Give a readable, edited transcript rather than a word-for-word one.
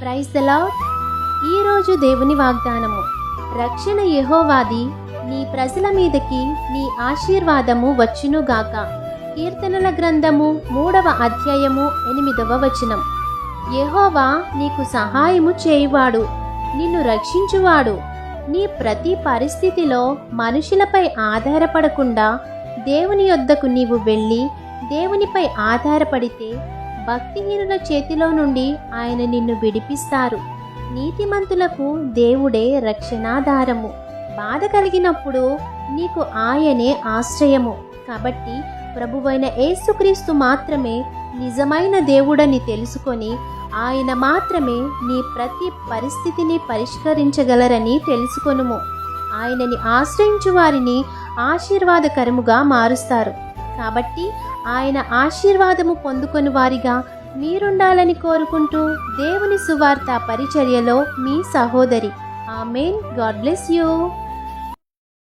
Praise the lord. ఈరోజు దేవుని వాగ్దానము. రక్షణ యెహోవాది, నీ ప్రజల మీదకి నీ ఆశీర్వాదము వచ్చునుగాక. కీర్తనల గ్రంథము 3వ అధ్యాయము 8వ వచనం. యెహోవా నీకు సహాయము చేయువాడు, నిన్ను రక్షించువాడు. నీ ప్రతి పరిస్థితిలో మనుషులపై ఆధారపడకుండా దేవుని యొద్దకు నీవు వెళ్ళి దేవునిపై ఆధారపడితే భక్తిహీనుల చేతిలో నుండి ఆయన నిన్ను విడిపిస్తారు. నీతిమంతులకు దేవుడే రక్షణాధారము. బాధ కలిగినప్పుడు నీకు ఆయనే ఆశ్రయము. కాబట్టి ప్రభువైన యేసుక్రీస్తు మాత్రమే నిజమైన దేవుడని తెలుసుకొని ఆయన మాత్రమే నీ ప్రతి పరిస్థితిని పరిష్కరించగలరని తెలుసుకొనుము. ఆయనని ఆశ్రయించు వారిని ఆశీర్వాదకరముగా మారుస్తారు. కాబట్టి ఆయన ఆశీర్వాదము పొందుకొని వారిగా మీరుండాలని కోరుకుంటూ దేవుని సువార్త పరిచర్యలో మీ సహోదరి. ఆమేన్. God bless you.